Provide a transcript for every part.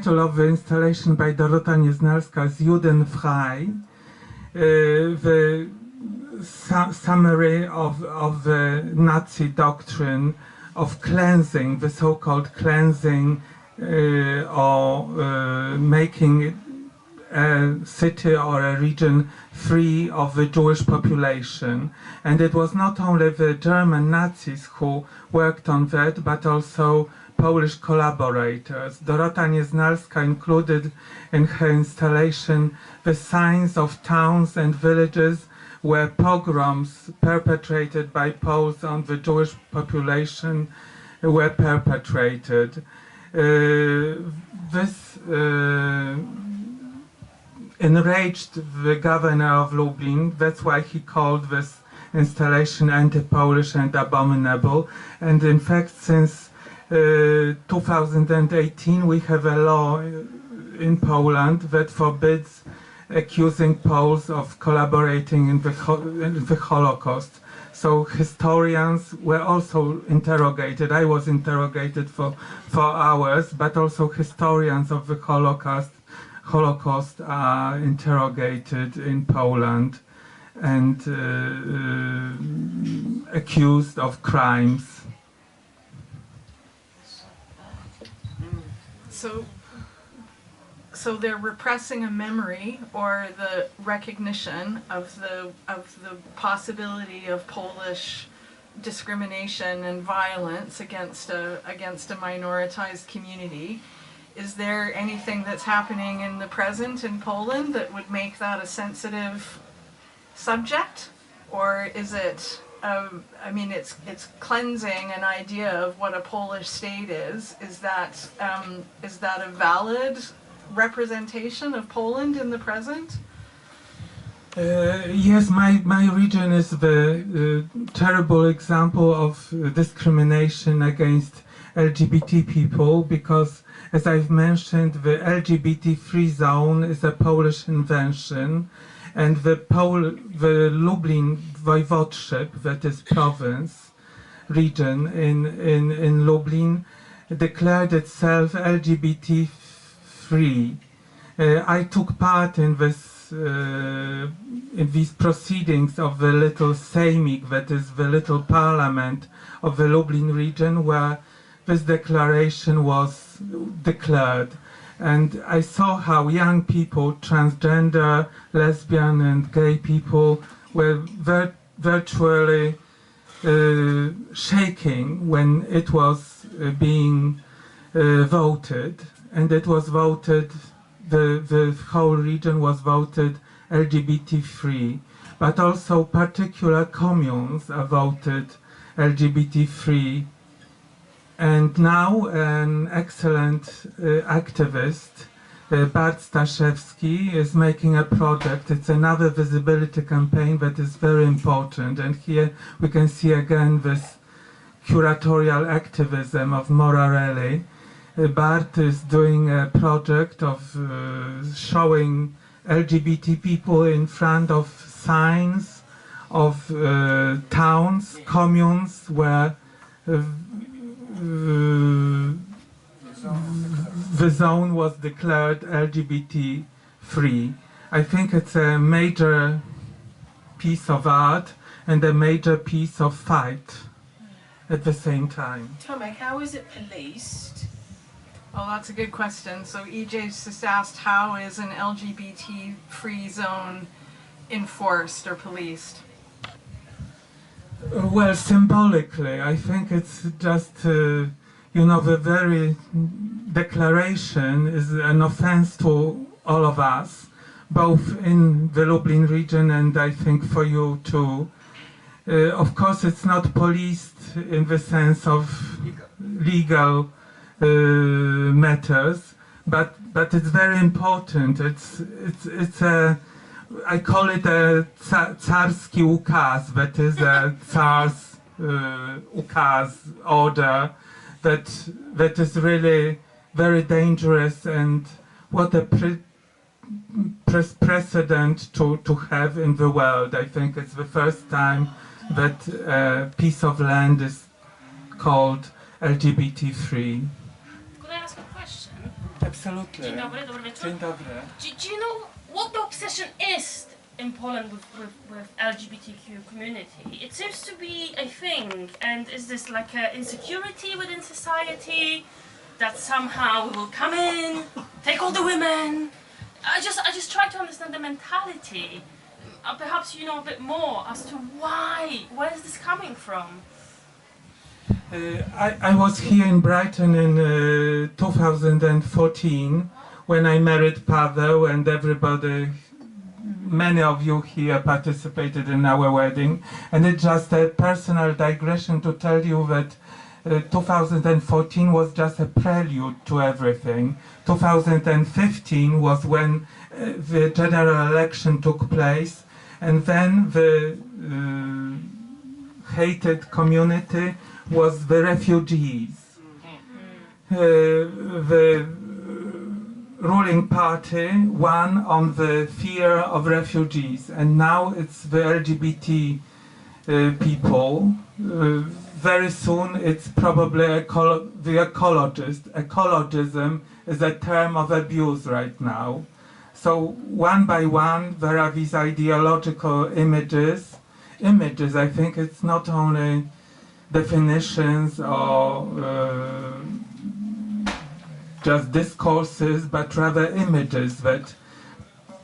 title of the installation by Dorota Nieznalska is Judenfrei, the summary of the Nazi doctrine of cleansing, the so-called cleansing, or making a city or a region free of the Jewish population. And it was not only the German Nazis who worked on that, but also Polish collaborators. Dorota Nieznalska included in her installation the signs of towns and villages where pogroms perpetrated by Poles on the Jewish population were perpetrated. This enraged the governor of Lublin. That's why he called this installation anti-Polish and abominable. And in fact, since 2018, we have a law in Poland that forbids accusing Poles of collaborating in the Holocaust. So historians were also interrogated. I was interrogated for hours, but also historians of the Holocaust are interrogated in Poland and accused of crimes. So they're repressing a memory or the recognition of the possibility of Polish discrimination and violence against a minoritized community. Is there anything that's happening in the present in Poland that would make that a sensitive subject, or is it? I mean, it's cleansing an idea of what a Polish state is. Is that a valid representation of Poland in the present? Yes, my region is the terrible example of discrimination against LGBT people, because, as I've mentioned, the LGBT-free zone is a Polish invention, and the Lublin voivodeship, that is province, region in Lublin, declared itself LGBT-free. I took part in these proceedings of the little Sejmik, that is the little parliament of the Lublin region, where this declaration was declared. And I saw how young people, transgender, lesbian and gay people, were virtually shaking when it was being voted. And it was voted, the whole region was voted LGBT-free. But also particular communes are voted LGBT-free. And now an excellent activist, Bart Staszewski, is making a project. It's another visibility campaign that is very important. And here we can see again this curatorial activism of Morarelli. Bart is doing a project of showing LGBT people in front of signs of towns, communes where the zone was declared LGBT free. I think it's a major piece of art and a major piece of fight at the same time. Tomek, how is it policed? Oh, that's a good question. So EJ's just asked, how is an LGBT free zone enforced or policed? Well, symbolically, I think it's just, you know, the very declaration is an offense to all of us, both in the Lublin region and I think for you too. Of course, it's not policed in the sense of legal matters, but it's very important. It's a, I call it a Tsarski ukaz, that is a Tsar's ukaz order that is really very dangerous, and what a precedent to have in the world. I think it's the first time that a piece of land is called LGBT free. Could I ask a question? Absolutely. Dzień dobry, dobry wieczór. Dzień dobry. Do you know what the obsession is in Poland with LGBTQ community? It seems to be a thing, and is this like an insecurity within society that somehow we will come in, take all the women? I just try to understand the mentality. Perhaps you know a bit more as to where is this coming from? I was here in Brighton in 2014 when I married Paweł, and many of you here participated in our wedding. And it's just a personal digression to tell you that 2014 was just a prelude to everything. 2015 was when the general election took place, and then the hated community was the refugees. The ruling party won on the fear of refugees, and now it's the LGBT people. Very soon it's probably the ecologist. Ecologism is a term of abuse right now. So one by one there are these ideological images. I think it's not only definitions or just discourses, but rather images that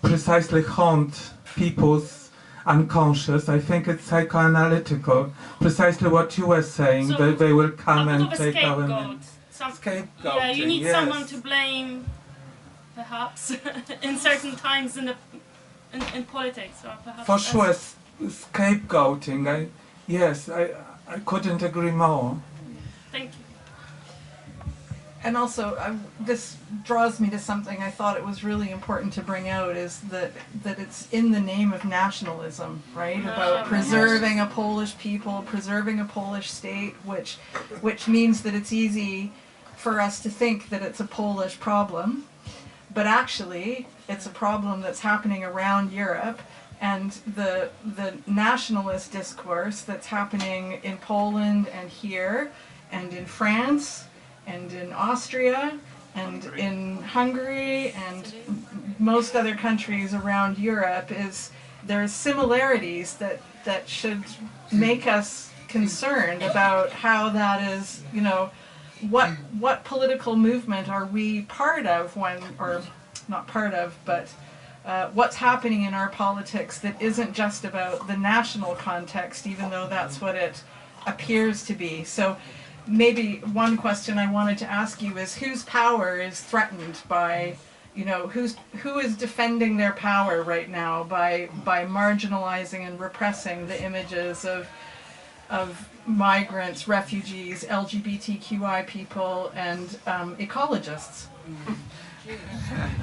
precisely haunt people's unconscious. I think it's psychoanalytical. Precisely what you were saying, So they will come and take our scapegoat. scapegoat. Yeah, you need yes. someone to blame, perhaps, in certain times in politics, or perhaps. For sure, scapegoating. I couldn't agree more. Thank you. And also, this draws me to something I thought it was really important to bring out, is that it's in the name of nationalism, right? About preserving a Polish people, preserving a Polish state, which means that it's easy for us to think that it's a Polish problem, but actually it's a problem that's happening around Europe. And the nationalist discourse that's happening in Poland and here and in France and in Austria and in Hungary and most other countries around Europe, there's similarities that should make us concerned about how that is, what political movement are we part of or not part of, but what's happening in our politics that isn't just about the national context, even though that's what it appears to be. So maybe one question I wanted to ask you is, whose power is threatened by, who is defending their power right now by marginalizing and repressing the images of migrants, refugees, LGBTQI people, and ecologists?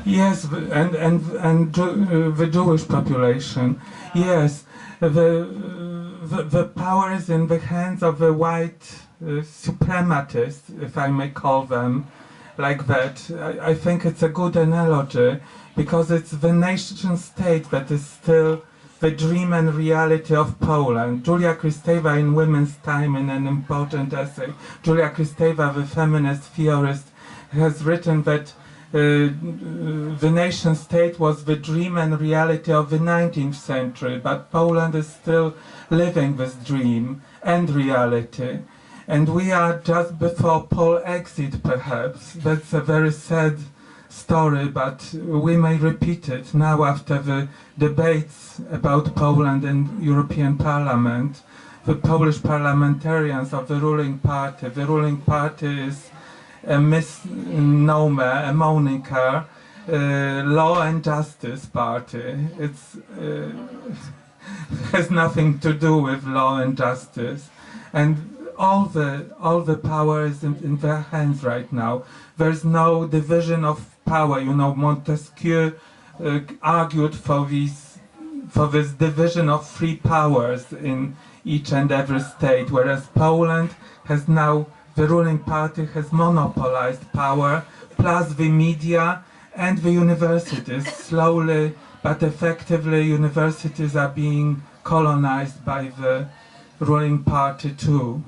Yes, and the Jewish population. Yes, the power is in the hands of the white suprematists, if I may call them like that. I think it's a good analogy, because it's the nation state that is still the dream and reality of Poland. Julia Kristeva in Women's Time, in an important essay, Julia Kristeva, the feminist theorist, has written that the nation state was the dream and reality of the 19th century, but Poland is still living this dream and reality. And we are just before Paul exit, perhaps. That's a very sad story, but we may repeat it now after the debates about Poland in European Parliament. The Polish parliamentarians of the ruling party is a misnomer, a moniker, Law and Justice Party. It's has nothing to do with law and justice, and all the power is in their hands right now. There's no division of power. Montesquieu argued for this division of free powers in each and every state, whereas Poland has now, the ruling party has monopolized power, plus the media and the universities. Slowly but effectively, universities are being colonized by the ruling party too.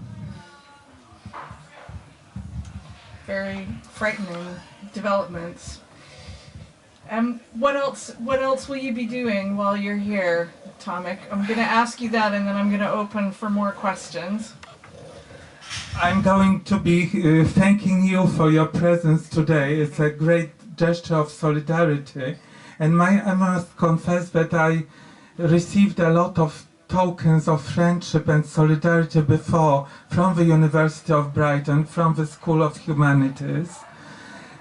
Very frightening developments. What else will you be doing while you're here, Tomek? I'm going to ask you that, and then I'm going to open for more questions. I'm going to be thanking you for your presence today. It's a great gesture of solidarity. And I must confess that I received a lot of tokens of friendship and solidarity before from the University of Brighton, from the School of Humanities.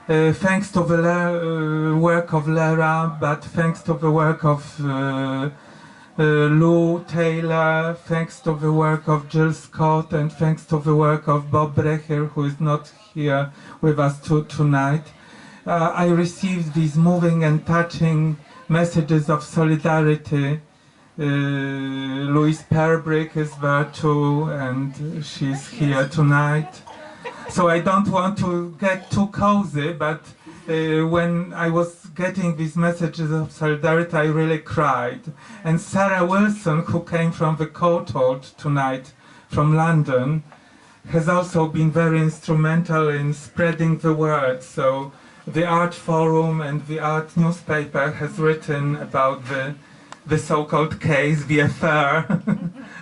Thanks to the work of Lara, but thanks to the work of Lou Taylor, thanks to the work of Jill Scott, and thanks to the work of Bob Brecher, who is not here with us tonight. I received these moving and touching messages of solidarity. Louise Perbrick is there too, and she's here tonight. So I don't want to get too cozy, but when I was getting these messages of solidarity, I really cried. And Sarah Wilson, who came from the cohort tonight from London, has also been very instrumental in spreading the word. So the Art Forum and the Art newspaper has written about the so-called case, the affair,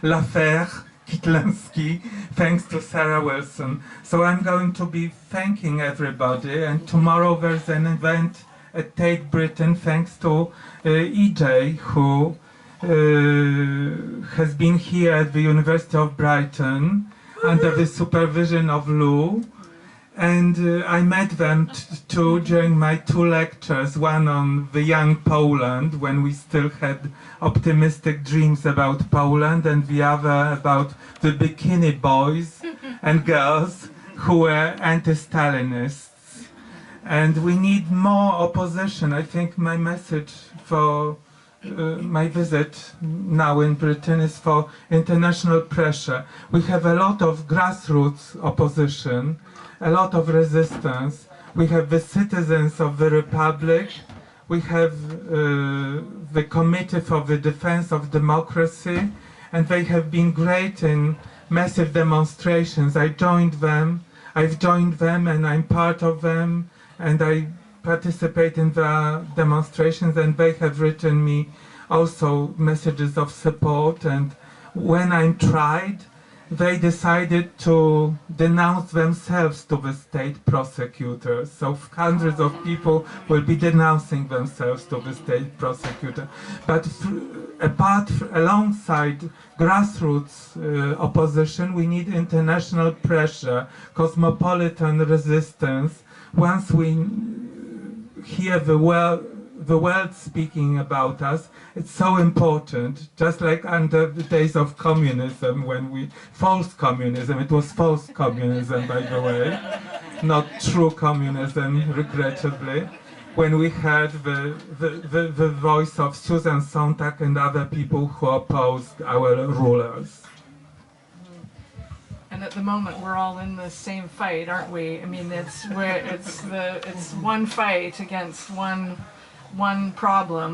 l'affaire Kitlinski, thanks to Sarah Wilson. So I'm going to be thanking everybody, and tomorrow there's an event at Tate Britain thanks to EJ, who has been here at the University of Brighton under the supervision of Lou. And I met them too during my two lectures, one on the young Poland, when we still had optimistic dreams about Poland, and the other about the bikini boys and girls who were anti-Stalinists. And we need more opposition. I think my message for my visit now in Britain is for international pressure. We have a lot of grassroots opposition, a lot of resistance. We have the citizens of the Republic, we have the Committee for the Defense of Democracy, and they have been great in massive demonstrations. I've joined them and I'm part of them, and I participate in the demonstrations, and they have written me also messages of support. And when I'm tried, they decided to denounce themselves to the state prosecutors. So hundreds of people will be denouncing themselves to the state prosecutor. But alongside grassroots opposition, we need international pressure, cosmopolitan resistance. Once we hear the world speaking about us, it's so important, just like under the days of communism, false communism, it was false communism, by the way, not true communism, regrettably, when we heard the voice of Susan Sontag and other people who opposed our rulers. And at the moment, we're all in the same fight, aren't we? I mean, it's one fight against one problem.